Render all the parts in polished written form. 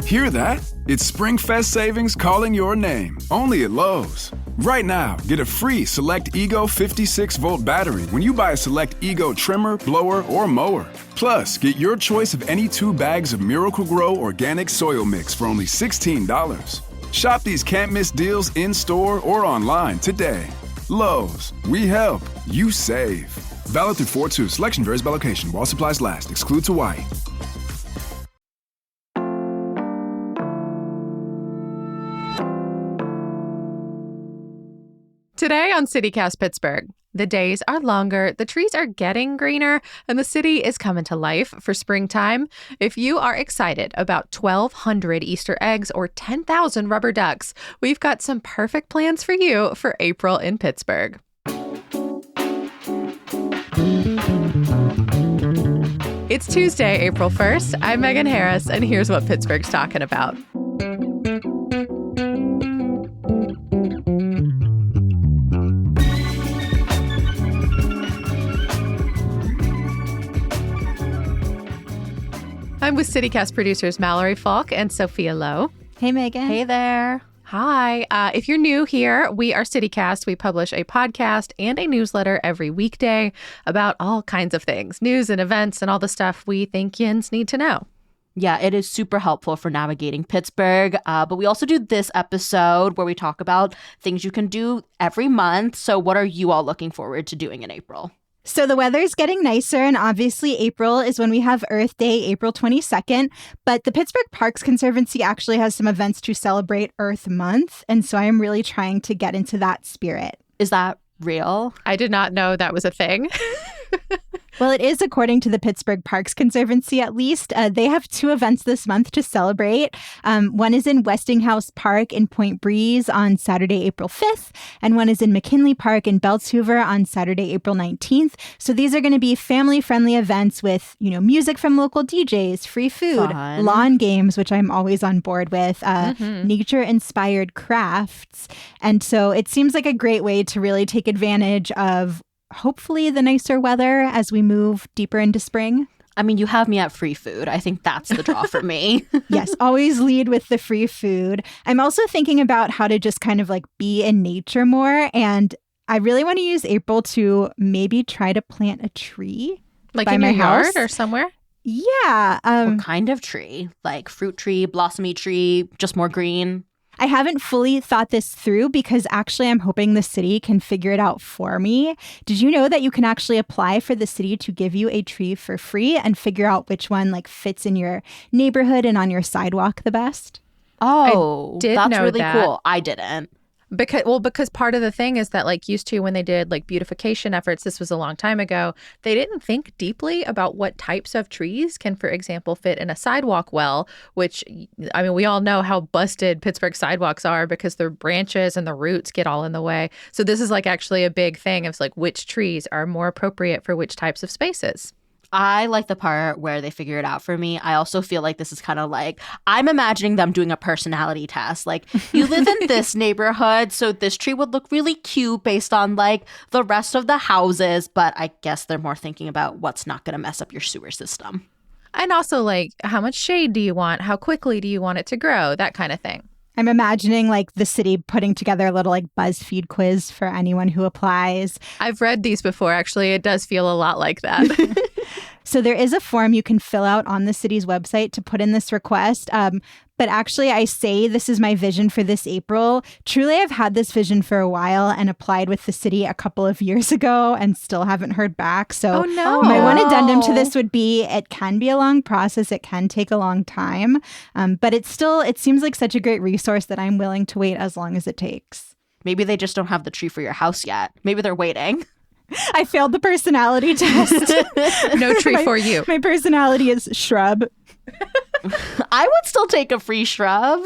Hear that? It's SpringFest savings calling your name, only at Lowe's. Right now, get a free Select Ego 56-volt battery when you buy a Select Ego trimmer, blower, or mower. Plus, get your choice of any 2 bags of Miracle-Gro organic soil mix for only $16. Shop these can't-miss deals in-store or online today. Lowe's, we help, you save. Valid through 4/2. Selection varies by location. While supplies last. Excludes Hawaii. Today on CityCast Pittsburgh, the days are longer, the trees are getting greener, and the city is coming to life for springtime. If you are excited about 1,200 Easter eggs or 10,000 rubber ducks, we've got some perfect plans for you for April in Pittsburgh. It's Tuesday, April 1st. I'm Megan Harris, and here's what Pittsburgh's talking about. I'm with CityCast producers Mallory Falk and Sophia Lowe. Hey, Megan. Hey there. Hi. If you're new here, we are CityCast. We publish a podcast and a newsletter every weekday about all kinds of things, news and events and all the stuff we think yins need to know. Yeah, it is super helpful for navigating Pittsburgh. But we also do this episode where we talk about things you can do every month. So what are you all looking forward to doing in April? So the weather's getting nicer, and obviously April is when we have Earth Day, April 22nd. But the Pittsburgh Parks Conservancy actually has some events to celebrate Earth Month. And so I am really trying to get into that spirit. Is that real? I did not know that was a thing. Well, it is according to the Pittsburgh Parks Conservancy, at least. They have 2 events this month to celebrate. One is in Westinghouse Park in Point Breeze on Saturday, April 5th, and one is in McKinley Park in Belts Hoover on Saturday, April 19th. So these are going to be family-friendly events with, music from local DJs, free food, Fun. lawn games, which I'm always on board with, nature-inspired crafts. And so it seems like a great way to really take advantage of hopefully the nicer weather as we move deeper into spring. I mean, you have me at free food. I think that's the draw for me. Yes, always lead with the free food. I'm also thinking about how to just kind of like be in nature more. And I really want to use April to maybe try to plant a tree. Like by in my your house. yard or somewhere? Yeah. What kind of tree? Like fruit tree, blossomy tree, just more green? I haven't fully thought this through because actually I'm hoping the city can figure it out for me. Did you know that you can actually apply for the city to give you a tree for free and figure out which one fits in your neighborhood and on your sidewalk the best? Oh, that's know really that. cool. I didn't. Because part of the thing is that used to when they did beautification efforts, this was a long time ago, they didn't think deeply about what types of trees can, for example, fit in a sidewalk well, which, I mean, we all know how busted Pittsburgh sidewalks are because the branches and the roots get all in the way. So this is actually a big thing of which trees are more appropriate for which types of spaces. I like the part where they figure it out for me. I also feel like this is kind of I'm imagining them doing a personality test. You live in this neighborhood, so this tree would look really cute based on the rest of the houses. But I guess they're more thinking about what's not going to mess up your sewer system. And also how much shade do you want? How quickly do you want it to grow? That kind of thing. I'm imagining the city putting together a little BuzzFeed quiz for anyone who applies. I've read these before, actually. It does feel a lot like that. So there is a form you can fill out on the city's website to put in this request. But actually, I say this is my vision for this April. Truly, I've had this vision for a while and applied with the city a couple of years ago and still haven't heard back. So my one addendum to this would be it can be a long process. It can take a long time. But it seems like such a great resource that I'm willing to wait as long as it takes. Maybe they just don't have the tree for your house yet. Maybe they're waiting. I failed the personality test. No tree for you. My personality is shrub. I would still take a free shrub.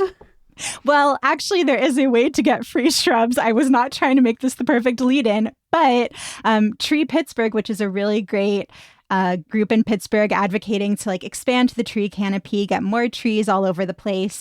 Well, actually, there is a way to get free shrubs. I was not trying to make this the perfect lead-in, but Tree Pittsburgh, which is a really great group in Pittsburgh advocating to expand the tree canopy, get more trees all over the place.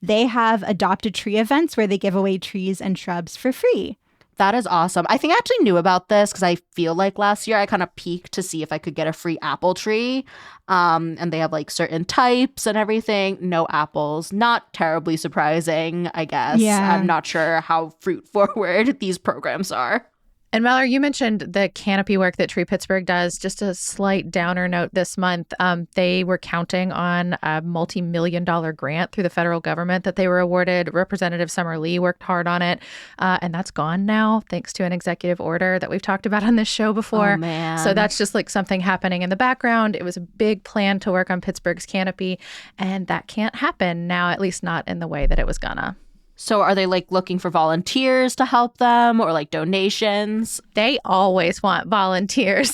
They have adopted tree events where they give away trees and shrubs for free. That is awesome. I think I actually knew about this because I feel like last year I kind of peeked to see if I could get a free apple tree. And they have like certain types and everything. No apples. Not terribly surprising, I guess. Yeah. I'm not sure how fruit forward these programs are. And Mallory, you mentioned the canopy work that Tree Pittsburgh does. Just a slight downer note this month. They were counting on a multi-million-dollar grant through the federal government that they were awarded. Representative Summer Lee worked hard on it. And that's gone now, thanks to an executive order that we've talked about on this show before. Oh, man. So that's just like something happening in the background. It was a big plan to work on Pittsburgh's canopy. And that can't happen now, at least not in the way that it was gonna. So are they like looking for volunteers to help them or like donations? They always want volunteers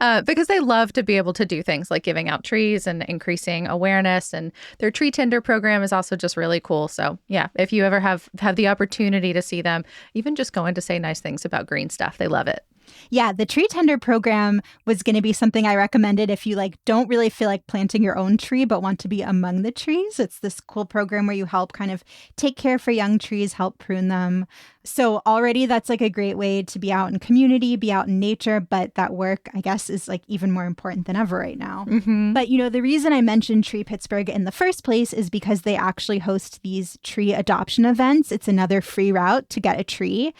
because they love to be able to do things like giving out trees and increasing awareness. And their tree tender program is also just really cool. So yeah, if you ever have the opportunity to see them, even just going to say nice things about green stuff, they love it. Yeah, the tree tender program was going to be something I recommended if you like don't really feel like planting your own tree but want to be among the trees. It's this cool program where you help kind of take care for young trees, help prune them. So already that's like a great way to be out in community, be out in nature, but that work, I guess, is like even more important than ever right now. Mm-hmm. But, you know, the reason I mentioned Tree Pittsburgh in the first place is because they actually host these tree adoption events. It's another free route to get a tree.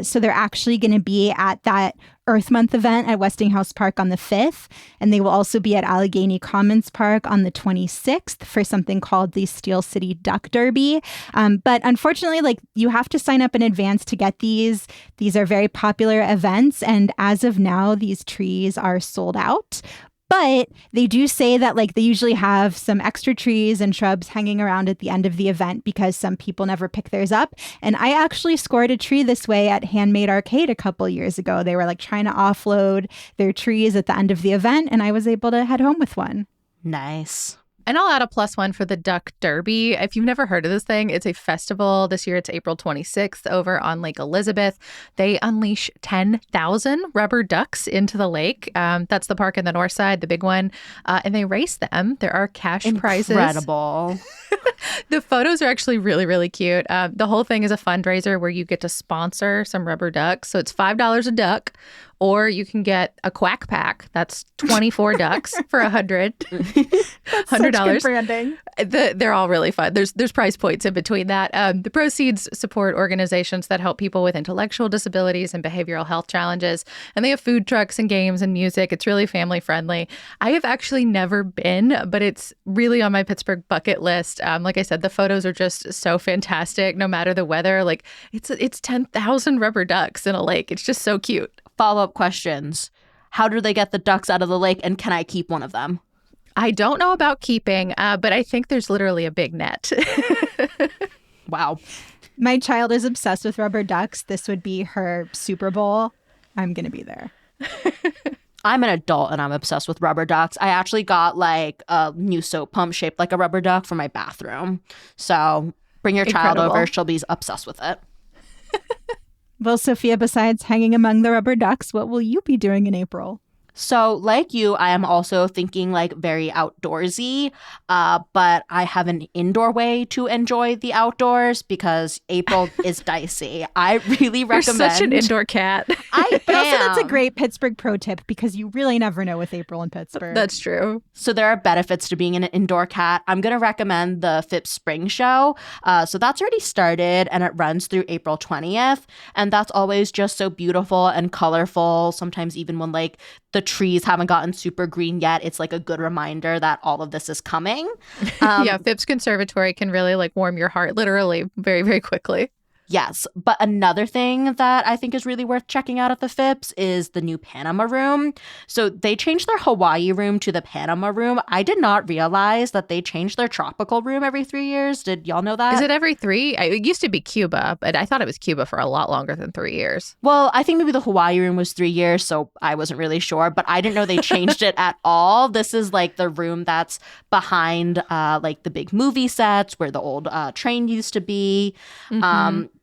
So they're actually going to be at that Earth Month event at Westinghouse Park on the 5th, and they will also be at Allegheny Commons Park on the 26th for something called the Steel City Duck Derby. But unfortunately, like you have to sign up in advance to get these. These are very popular events, and as of now, these trees are sold out. But they do say that like they usually have some extra trees and shrubs hanging around at the end of the event because some people never pick theirs up. And I actually scored a tree this way at Handmade Arcade a couple years ago. They were like trying to offload their trees at the end of the event, and I was able to head home with one. Nice. And I'll add a +1 for the Duck Derby. If you've never heard of this thing, it's a festival. This year it's April 26th over on Lake Elizabeth. They unleash 10,000 rubber ducks into the lake. That's the park in the north side, the big one. And they race them. There are cash prizes. Incredible. The photos are actually really, really cute. The whole thing is a fundraiser where you get to sponsor some rubber ducks. So it's $5 a duck. Or you can get a quack pack. That's 24 ducks for $100. $100. Branding. They're all really fun. There's price points in between that. The proceeds support organizations that help people with intellectual disabilities and behavioral health challenges. And they have food trucks and games and music. It's really family friendly. I have actually never been, but it's really on my Pittsburgh bucket list. Like I said, the photos are just so fantastic. No matter the weather, like it's 10,000 rubber ducks in a lake. It's just so cute. Follow-up questions. How do they get the ducks out of the lake, and can I keep one of them? I don't know about keeping, but I think there's literally a big net. Wow. My child is obsessed with rubber ducks. This would be her Super Bowl. I'm going to be there. I'm an adult and I'm obsessed with rubber ducks. I actually got like a new soap pump shaped like a rubber duck for my bathroom. So bring your child Incredible. over. She'll be obsessed with it. Well, Sophia, besides hanging among the rubber ducks, what will you be doing in April? So like you, I am also thinking like very outdoorsy, but I have an indoor way to enjoy the outdoors because April is dicey. I really recommend. You're such an indoor cat. I But also, am. that's a great Pittsburgh pro tip because you really never know with April in Pittsburgh. That's true. So there are benefits to being an indoor cat. I'm going to recommend the Phipps Spring Show. So that's already started and it runs through April 20th. And that's always just so beautiful and colorful. Sometimes even when like the trees haven't gotten super green yet, it's like a good reminder that all of this is coming. Yeah, Phipps Conservatory can really like warm your heart literally very, very quickly. Yes, but another thing that I think is really worth checking out at the Phipps is the new Panama Room. So they changed their Hawaii room to the Panama Room. I did not realize that they changed their tropical room every 3 years. Did y'all know that? Is it every 3? It used to be Cuba, but I thought it was Cuba for a lot longer than 3 years. Well, I think maybe the Hawaii room was 3 years, so I wasn't really sure, but I didn't know they changed it at all. This is like the room that's behind like the big movie sets where the old train used to be.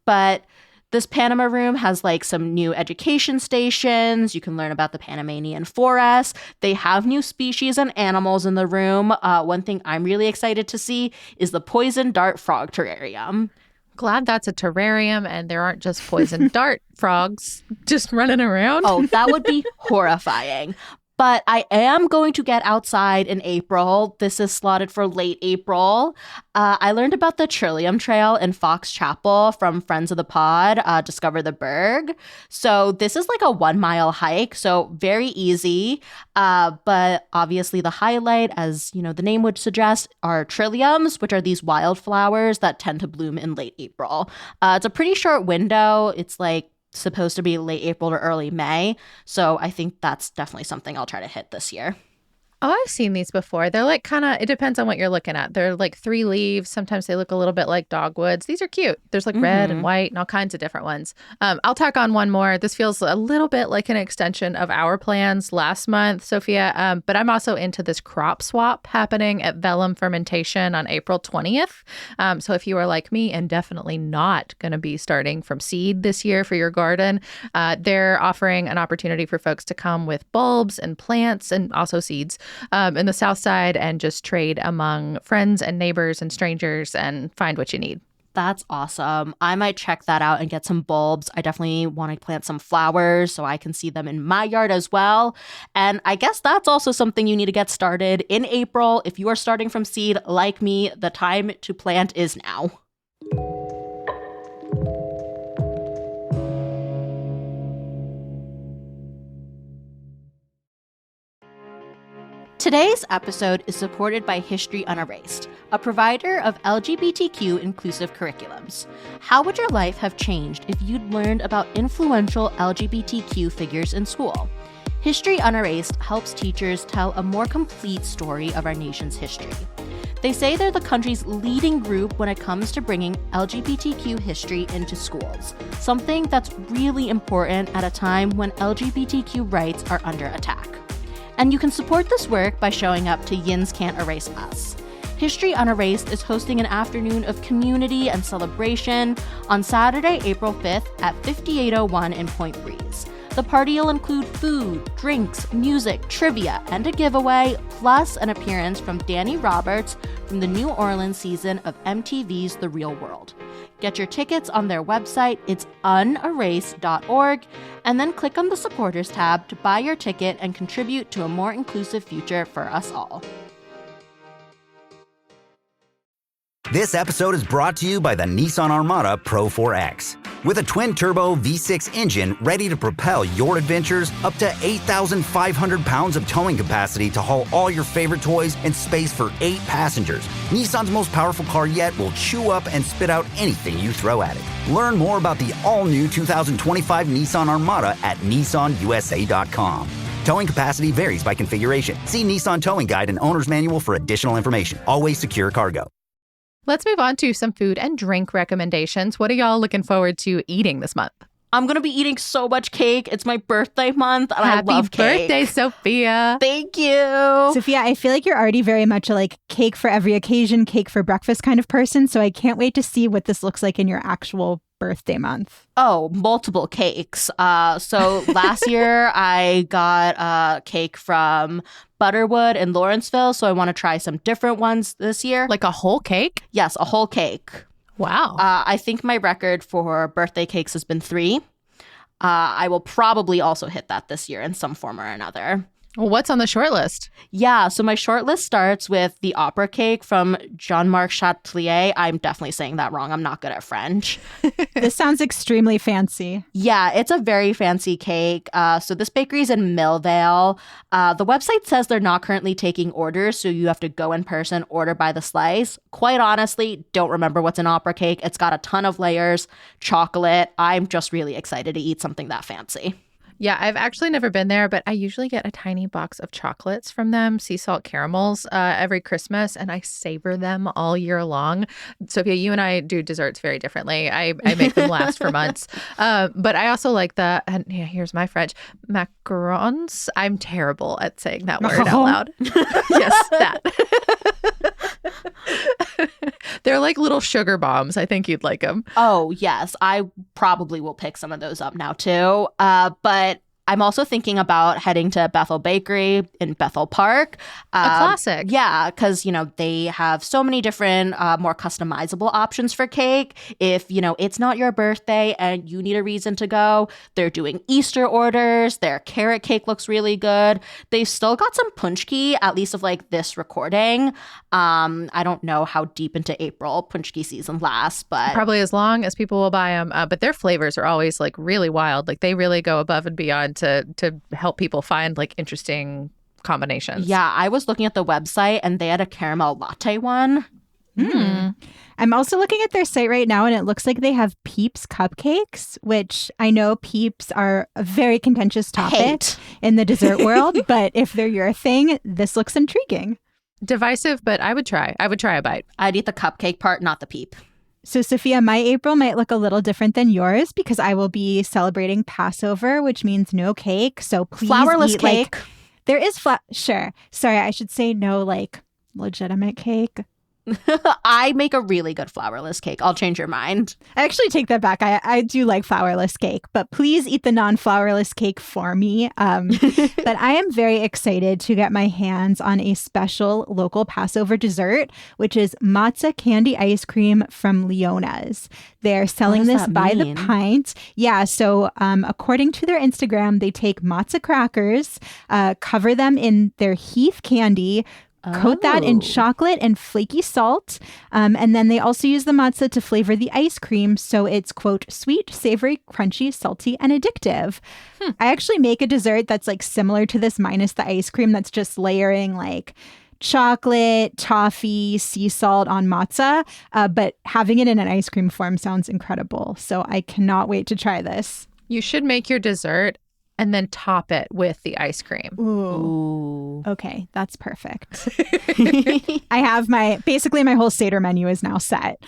But this Panama Room has like some new education stations. You can learn about the Panamanian forest. They have new species and animals in the room. One thing I'm really excited to see is the poison dart frog terrarium. Glad that's a terrarium and there aren't just poison dart frogs just running around. Oh, that would be horrifying. But I am going to get outside in April. This is slotted for late April. I learned about the Trillium Trail in Fox Chapel from friends of the pod, Discover the Berg. So this is like a 1 mile hike, so very easy. But obviously the highlight, as you know, the name would suggest, are trilliums, which are these wildflowers that tend to bloom in late April. It's a pretty short window. It's like supposed to be late April or early May. So I think that's definitely something I'll try to hit this year. Oh, I've seen these before. They're like kind of, it depends on what you're looking at. They're like 3 leaves. Sometimes they look a little bit like dogwoods. These are cute. There's like red and white and all kinds of different ones. I'll tack on one more. This feels a little bit like an extension of our plans last month, Sophia. But I'm also into this crop swap happening at Vellum Fermentation on April 20th. So if you are like me and definitely not going to be starting from seed this year for your garden, they're offering an opportunity for folks to come with bulbs and plants and also seeds in the South Side and just trade among friends and neighbors and strangers and find what you need. That's awesome. I might check that out and get some bulbs. I definitely want to plant some flowers so I can see them in my yard as well. And I guess that's also something you need to get started in April. If you are starting from seed like me, the time to plant is now. Today's episode is supported by History Unerased, a provider of LGBTQ inclusive curriculums. How would your life have changed if you'd learned about influential LGBTQ figures in school? History Unerased helps teachers tell a more complete story of our nation's history. They say they're the country's leading group when it comes to bringing LGBTQ history into schools, something that's really important at a time when LGBTQ rights are under attack. And you can support this work by showing up to Yins Can't Erase Us. History Unerased is hosting an afternoon of community and celebration on Saturday, April 5th at 5801 in Point Breeze. The party will include food, drinks, music, trivia, and a giveaway, plus an appearance from Danny Roberts from the New Orleans season of MTV's The Real World. Get your tickets on their website, it's unerased.org, and then click on the supporters tab to buy your ticket and contribute to a more inclusive future for us all. This episode is brought to you by the Nissan Armada Pro 4X. With a twin-turbo V6 engine ready to propel your adventures, up to 8,500 pounds of towing capacity to haul all your favorite toys and space for 8 passengers, Nissan's most powerful car yet will chew up and spit out anything you throw at it. Learn more about the all-new 2025 Nissan Armada at nissanusa.com. Towing capacity varies by configuration. See Nissan Towing Guide and Owner's Manual for additional information. Always secure cargo. Let's move on to some food and drink recommendations. What are y'all looking forward to eating this month? I'm going to be eating so much cake. It's my birthday month, and I love cake. Happy birthday, Sophia. Thank you. Sophia, I feel like you're already very much a cake for every occasion, cake for breakfast kind of person. So I can't wait to see what this looks like in your actual birthday month. Oh, multiple cakes. So last year I got a cake from Butterwood in Lawrenceville. So I want to try some different ones this year. Like a whole cake? Yes, a whole cake. Wow. I think my record for birthday cakes has been 3. I will probably also hit that this year in some form or another. Well, what's on the short list? Yeah, so my short list starts with the opera cake from Jean-Marc Chatelier. I'm definitely saying that wrong. I'm not good at French. This sounds extremely fancy. Yeah, it's a very fancy cake. So this bakery is in Millvale. The website says they're not currently taking orders, so you have to go in person, order by the slice. Quite honestly, don't remember what's in opera cake. It's got a ton of layers, chocolate. I'm just really excited to eat something that fancy. Yeah, I've actually never been there, but I usually get a tiny box of chocolates from them, sea salt caramels, every Christmas, and I savor them all year long. Sophia, you and I do desserts very differently. I make them last for months. But I also like the, and yeah, here's my French, macarons. I'm terrible at saying that word out loud. Yes, that. They're like little sugar bombs. I think you'd like them. Oh, yes. I probably will pick some of those up now, too. But I'm also thinking about heading to Bethel Bakery in Bethel Park. A classic. Yeah, because, they have so many different, more customizable options for cake. If, it's not your birthday and you need a reason to go, they're doing Easter orders. Their carrot cake looks really good. They've still got some punchki, at least of like this recording. I don't know how deep into April punchki season lasts, but Probably as long as people will buy them. But their flavors are always like really wild. Like they really go above and beyond to help people find like interesting combinations. yeah, I was looking at the website and they had a caramel latte one. I'm also looking at their site right now, and it looks like they have Peeps cupcakes, which I know Peeps are a very contentious topic Hate. in the dessert world. But if they're your thing, this looks intriguing. Divisive, but I would try a bite. I'd eat the cupcake part, not the peep. So, Sophia, my April might look a little different than yours because I will be celebrating Passover, which means no cake. So please Flourless eat, cake. There is sure. Sorry, I should say no, legitimate cake. I make a really good flourless cake. I'll change your mind. I actually take that back. I do like flourless cake, but please eat the non-flourless cake for me. But I am very excited to get my hands on a special local Passover dessert, which is matzah candy ice cream from Leona's. They're selling does this that by mean? the pint. Yeah, so according to their Instagram, they take matzah crackers, cover them in their Heath candy, coat that in chocolate and flaky salt. And then they also use the matzah to flavor the ice cream. So it's, quote, sweet, savory, crunchy, salty, and addictive. I actually make a dessert that's like similar to this minus the ice cream, that's just layering like chocolate, toffee, sea salt on matzah. But having it in an ice cream form sounds incredible. So I cannot wait to try this. You should make your dessert and then top it with the ice cream. Ooh. Okay, that's perfect. I have my whole Seder menu is now set.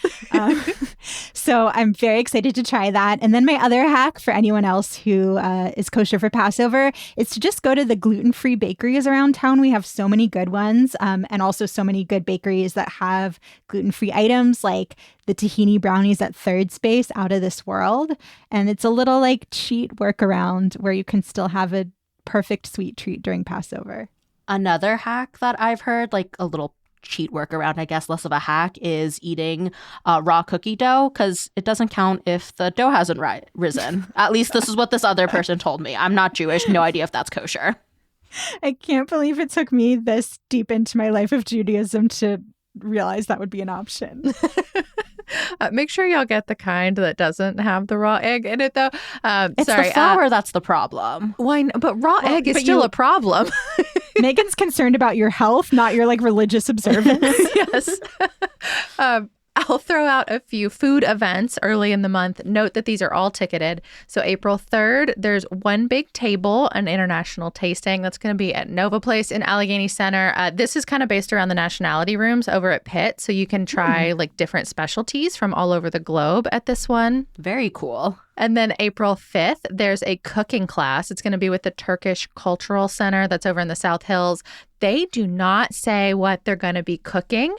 So I'm very excited to try that. And then my other hack for anyone else who is kosher for Passover is to just go to the gluten-free bakeries around town. We have so many good ones, and also so many good bakeries that have gluten-free items like the tahini brownies at Third Space, out of this world. And it's a little like cheat workaround where you can still have a perfect sweet treat during Passover. Another hack that I've heard, like a little cheat workaround, I guess, less of a hack, is eating raw cookie dough, because it doesn't count if the dough hasn't risen. At least this is what this other person told me. I'm not Jewish. No idea if that's kosher. I can't believe it took me this deep into my life of Judaism to realize that would be an option. Make sure y'all get the kind that doesn't have the raw egg in it, though. It's the flour that's the problem. Why? But raw egg is still a problem. Megan's concerned about your health, not your religious observance. Yes. I'll throw out a few food events early in the month. Note that these are all ticketed. So April 3rd, there's One Big Table, an international tasting that's going to be at Nova Place in Allegheny Center. This is kind of based around the nationality rooms over at Pitt. So you can try different specialties from all over the globe at this one. Very cool. And then April 5th, there's a cooking class. It's going to be with the Turkish Cultural Center that's over in the South Hills. They do not say what they're going to be cooking.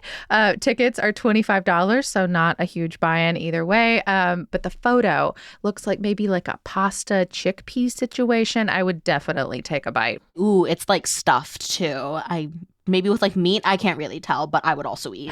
Tickets are $25, so not a huge buy-in either way. But the photo looks like maybe like a pasta chickpea situation. I would definitely take a bite. Ooh, it's like stuffed too. Maybe with meat, I can't really tell, but I would also eat.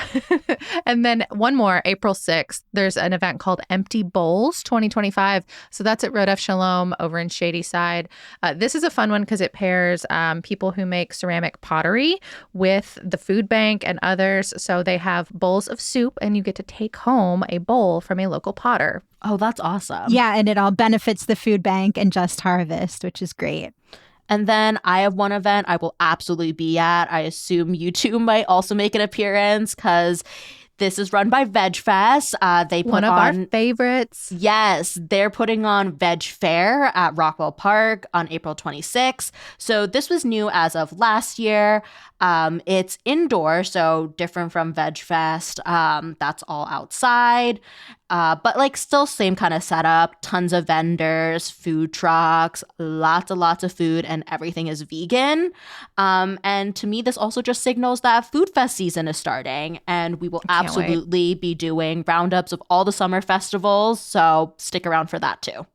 And then one more, April 6th, there's an event called Empty Bowls 2025. So that's at Rodef Shalom over in Shady Side. This is a fun one because it pairs people who make ceramic pottery with the food bank and others. So they have bowls of soup and you get to take home a bowl from a local potter. Oh, that's awesome. Yeah, and it all benefits the food bank and Just Harvest, which is great. And then I have one event I will absolutely be at. I assume you two might also make an appearance because this is run by Veg Fest. They put one of on our favorites. Yes, they're putting on Veg Fair at Rockwell Park on April 26th. So this was new as of last year. It's indoor, so different from Veg Fest. That's all outside. But still same kind of setup, tons of vendors, food trucks, lots of food, and everything is vegan. And to me, this also just signals that Food Fest season is starting, and we will absolutely be doing roundups of all the summer festivals. So stick around for that too.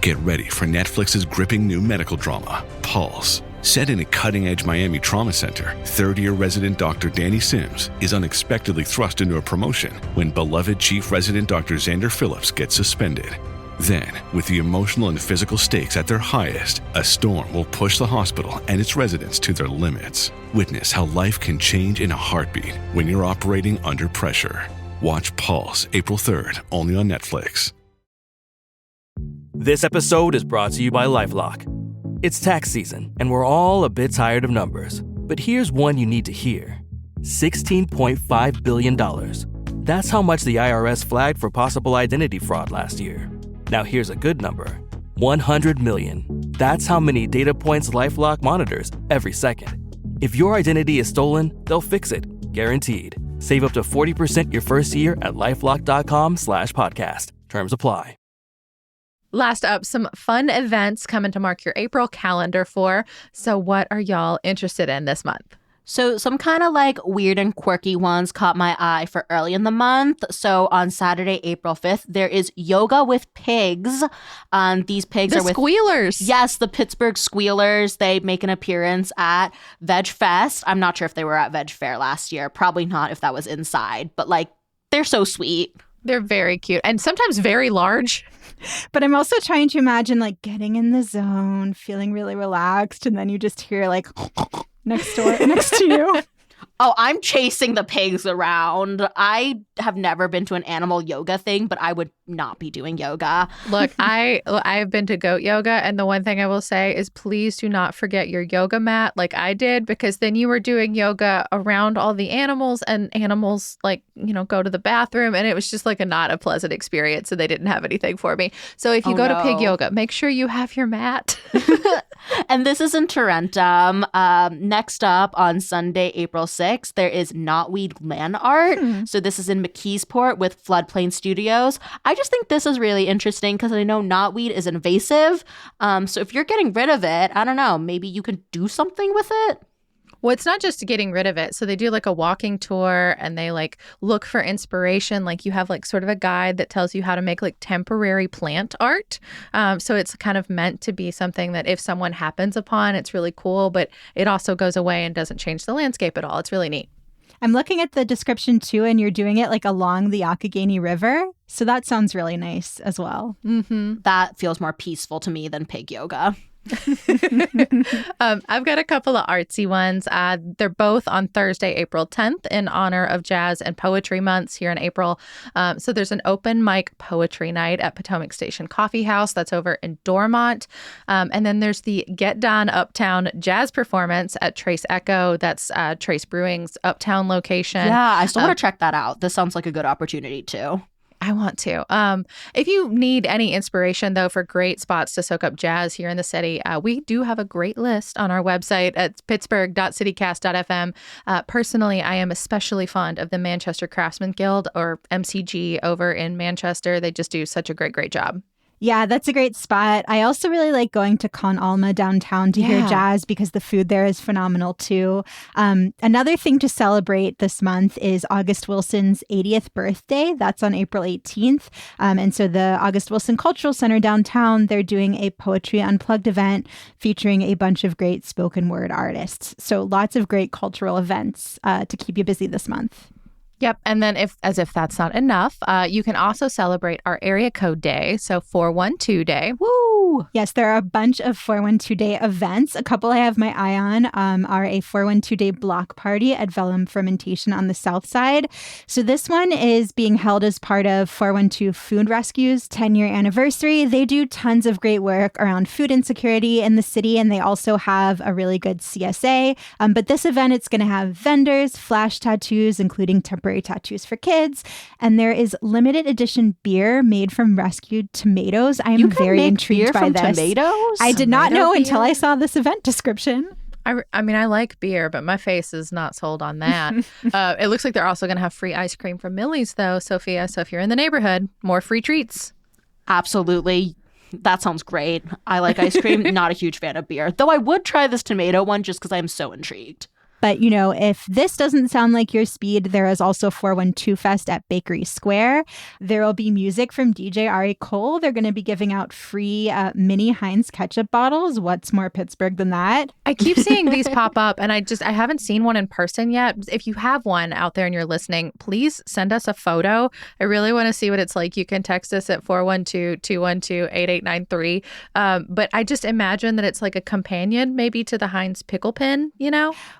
Get ready for Netflix's gripping new medical drama, Pulse. Set in a cutting-edge Miami trauma center, third-year resident Dr. Danny Sims is unexpectedly thrust into a promotion when beloved chief resident Dr. Xander Phillips gets suspended. Then, with the emotional and physical stakes at their highest, a storm will push the hospital and its residents to their limits. Witness how life can change in a heartbeat when you're operating under pressure. Watch Pulse April 3rd, only on Netflix. This episode is brought to you by LifeLock. It's tax season, and we're all a bit tired of numbers. But here's one you need to hear. $16.5 billion. That's how much the IRS flagged for possible identity fraud last year. Now here's a good number. 100 million. That's how many data points LifeLock monitors every second. If your identity is stolen, they'll fix it, guaranteed. Save up to 40% your first year at LifeLock.com/podcast. Terms apply. Last up, some fun events coming to mark your April calendar for. So what are y'all interested in this month? So some kind of like weird and quirky ones caught my eye for early in the month. So on Saturday, April 5th, there is Yoga with Pigs. These pigs The are with Squealers. Yes, the Pittsburgh Squealers. They make an appearance at Veg Fest. I'm not sure if they were at Veg Fair last year. Probably not if that was inside. But like, they're so sweet. They're very cute and sometimes very large. But I'm also trying to imagine like getting in the zone, feeling really relaxed, and then you just hear like next to you. Oh, I'm chasing the pigs around. I have never been to an animal yoga thing, but I would not be doing yoga. Look, I've been to goat yoga, and the one thing I will say is please do not forget your yoga mat like I did, because then you were doing yoga around all the animals, and animals go to the bathroom, and it was just like not a pleasant experience, and they didn't have anything for me. So if you go to pig yoga, make sure you have your mat. And this is in Tarentum. Next up on Sunday, April 6th, there is Knotweed Land Art. So this is in McKeesport with Floodplain Studios. I just think this is really interesting because I know knotweed is invasive. So if you're getting rid of it, I don't know, maybe you can do something with it. Well, it's not just getting rid of it. So they do like a walking tour, and they like look for inspiration. Like you have like sort of a guide that tells you how to make like temporary plant art. So it's kind of meant to be something that if someone happens upon, it's really cool, but it also goes away and doesn't change the landscape at all. It's really neat. I'm looking at the description too, and you're doing it like along the Youghiogheny River. So that sounds really nice as well. Mm-hmm. That feels more peaceful to me than pig yoga. I've got a couple of artsy ones. They're both on Thursday, April 10th, in honor of Jazz and Poetry Months here in April. So there's an open mic poetry night at Potomac Station Coffee House. That's over in Dormont. And then there's the Get Down Uptown Jazz performance at Trace Echo. That's Trace Brewing's Uptown location. Yeah, I still want to check that out. This sounds like a good opportunity too. I want to. If you need any inspiration, though, for great spots to soak up jazz here in the city, we do have a great list on our website at pittsburgh.citycast.fm. Personally, I am especially fond of the Manchester Craftsman Guild, or MCG, over in Manchester. They just do such a great job. Yeah, that's a great spot. I also really like going to Con Alma downtown to hear jazz because the food there is phenomenal too. Another thing to celebrate this month is August Wilson's 80th birthday. That's on April 18th. And so the August Wilson Cultural Center downtown, they're doing a Poetry Unplugged event featuring a bunch of great spoken word artists. So lots of great cultural events to keep you busy this month. Yep. And then if that's not enough, you can also celebrate our area code day. So 412 day. Woo! Yes, there are a bunch of 412 day events. A couple I have my eye on are a 412 day block party at Vellum Fermentation on the south side. So this one is being held as part of 412 Food Rescue's 10-year anniversary. They do tons of great work around food insecurity in the city, and they also have a really good CSA. But this event, it's going to have vendors, flash tattoos, including temporary tattoos for kids, and there is limited edition beer made from rescued tomatoes. I am very intrigued by this. Tomatoes? I did not know until I saw this event description. I mean, I like beer, but my face is not sold on that. It looks like they're also going to have free ice cream from Millie's, though, Sophia. So if you're in the neighborhood, more free treats. Absolutely. That sounds great. I like ice cream. Not a huge fan of beer, though I would try this tomato one just because I'm so intrigued. But, if this doesn't sound like your speed, there is also 412 Fest at Bakery Square. There will be music from DJ Ari Cole. They're going to be giving out free mini Heinz ketchup bottles. What's more Pittsburgh than that? I keep seeing these pop up, and I haven't seen one in person yet. If you have one out there and you're listening, please send us a photo. I really want to see what it's like. You can text us at 412-212-8893. But I just imagine that it's like a companion maybe to the Heinz pickle pin,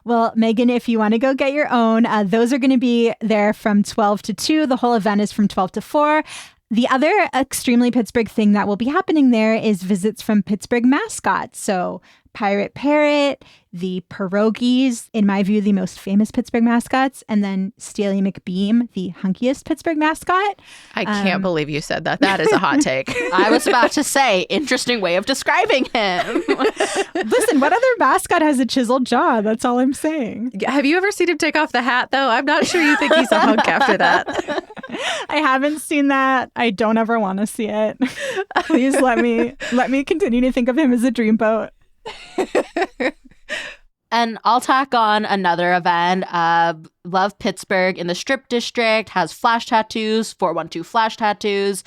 Well, Megan, if you want to go get your own, those are going to be there from 12 to 2. The whole event is from 12 to 4. The other extremely Pittsburgh thing that will be happening there is visits from Pittsburgh mascots. So Pirate Parrot, the Pierogies, in my view, the most famous Pittsburgh mascots, and then Steely McBeam, the hunkiest Pittsburgh mascot. I can't believe you said that. That is a hot take. I was about to say, interesting way of describing him. Listen, what other mascot has a chiseled jaw? That's all I'm saying. Have you ever seen him take off the hat, though? I'm not sure you think he's a hunk after that. I haven't seen that. I don't ever want to see it. Please let me continue to think of him as a dreamboat. And I'll tack on another event. Love Pittsburgh in the Strip District has flash tattoos, 412 flash tattoos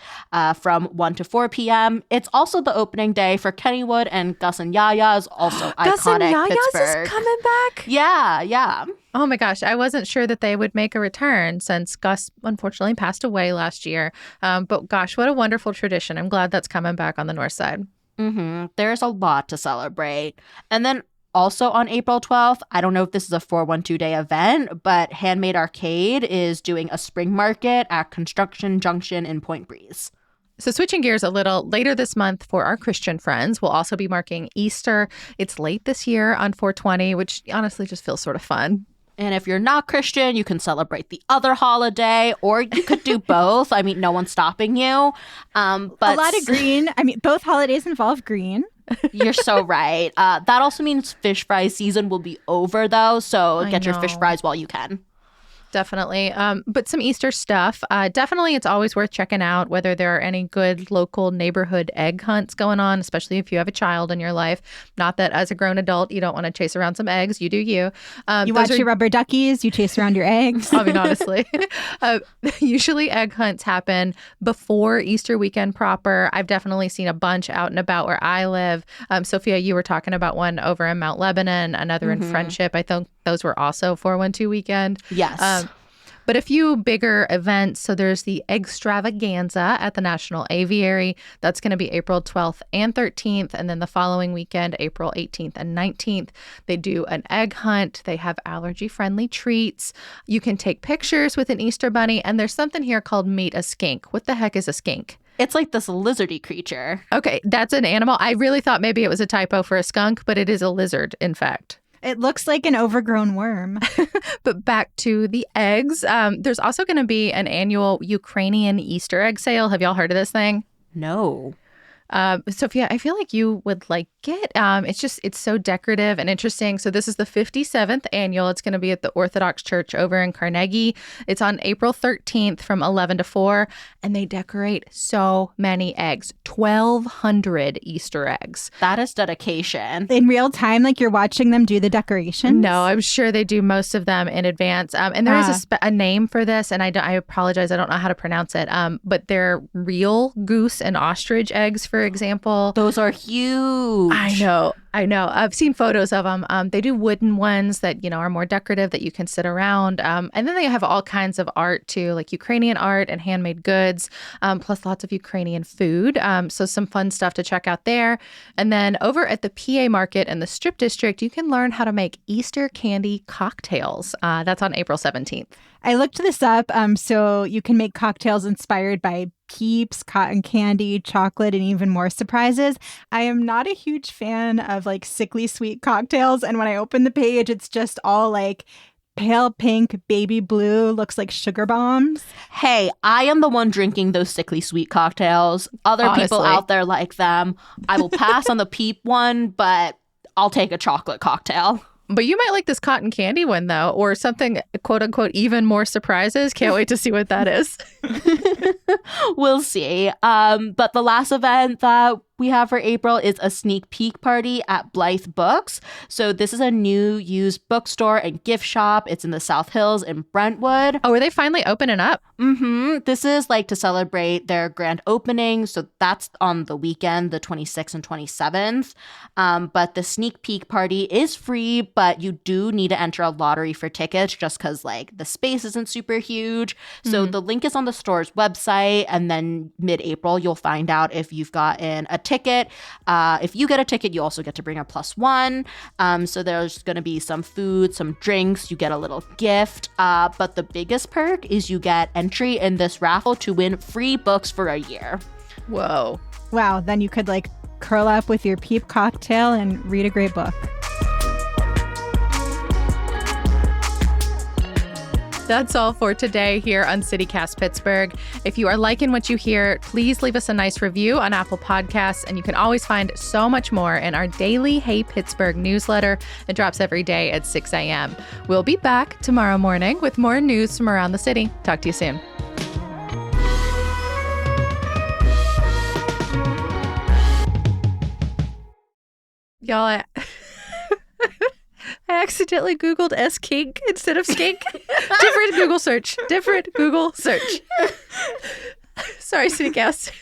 from 1 to 4 p.m. It's also the opening day for Kennywood and Gus and Yaya's, also Gus iconic and Yaya's Pittsburgh. is coming back? Yeah. Oh my gosh, I wasn't sure that they would make a return since Gus unfortunately passed away last year. But gosh, what a wonderful tradition. I'm glad that's coming back on the north side. Mm-hmm. There's a lot to celebrate. And then also on April 12th, I don't know if this is a 412 day event, but Handmade Arcade is doing a spring market at Construction Junction in Point Breeze. So switching gears a little, later this month for our Christian friends, we'll also be marking Easter. It's late this year on 420, which honestly just feels sort of fun. And if you're not Christian, you can celebrate the other holiday, or you could do both. I mean, no one's stopping you. But a lot of green. I mean, both holidays involve green. You're so right. That also means fish fry season will be over, though. So get your fish fries while you can. Definitely. But some Easter stuff. Definitely, it's always worth checking out whether there are any good local neighborhood egg hunts going on, especially if you have a child in your life. Not that as a grown adult, you don't want to chase around some eggs. You do you. You watch your rubber duckies. You chase around your eggs. I mean, honestly. Usually egg hunts happen before Easter weekend proper. I've definitely seen a bunch out and about where I live. Sophia, you were talking about one over in Mount Lebanon, another in Friendship. I think those were also 412 weekend. Yes. But a few bigger events. So there's the Extravaganza at the National Aviary. That's going to be April 12th and 13th. And then the following weekend, April 18th and 19th, they do an egg hunt. They have allergy-friendly treats. You can take pictures with an Easter bunny. And there's something here called Meet a Skink. What the heck is a skink? It's like this lizardy creature. Okay, that's an animal. I really thought maybe it was a typo for a skunk, but it is a lizard, in fact. It looks like an overgrown worm. But back to the eggs. There's also going to be an annual Ukrainian Easter egg sale. Have y'all heard of this thing? No. Sophia, I feel like you would like it. It's so decorative and interesting. So this is the 57th annual. It's going to be at the Orthodox Church over in Carnegie. It's on April 13th from 11 to 4. And they decorate so many eggs. 1,200 Easter eggs. That is dedication. In real time, like you're watching them do the decorations? No, I'm sure they do most of them in advance. And there is a name for this, and I apologize, I don't know how to pronounce it. But they're real goose and ostrich eggs, for example. Those are huge. I know. I've seen photos of them. They do wooden ones that, are more decorative that you can sit around. And then they have all kinds of art too, like Ukrainian art and handmade goods, plus lots of Ukrainian food. So some fun stuff to check out there. And then over at the PA Market in the Strip District, you can learn how to make Easter candy cocktails. That's on April 17th. I looked this up. So you can make cocktails inspired by Peeps, cotton candy, chocolate, and even more surprises. I am not a huge fan of like sickly sweet cocktails. And when I open the page, it's just all like pale pink, baby blue, looks like sugar bombs. Hey, I am the one drinking those sickly sweet cocktails. Other people out there like them. I will pass on the Peep one, but I'll take a chocolate cocktail. But you might like this cotton candy one, though, or something, quote unquote, even more surprises. Can't wait to see what that is. We'll see. But the last event that we have for April is a sneak peek party at Blythe Books. So this is a new used bookstore and gift shop. It's in the South Hills in Brentwood. Oh, are they finally opening up? Mm-hmm. This is like to celebrate their grand opening. So that's on the weekend, the 26th and 27th. But the sneak peek party is free, but you do need to enter a lottery for tickets just because like the space isn't super huge. So the link is on the store's website, and then mid-April you'll find out if you've gotten a ticket. If you get a ticket, you also get to bring a +1. So there's going to be some food, some drinks. You get a little gift. But the biggest perk is you get entry in this raffle to win free books for a year. Whoa. Wow, then you could like curl up with your peep cocktail and read a great book. That's all for today here on CityCast Pittsburgh. If you are liking what you hear, please leave us a nice review on Apple Podcasts, and you can always find so much more in our daily Hey Pittsburgh newsletter. It drops every day at 6 a.m. We'll be back tomorrow morning with more news from around the city. Talk to you soon. Y'all, I accidentally Googled S-Kink instead of skink. Different Google search. Sorry, CityCast.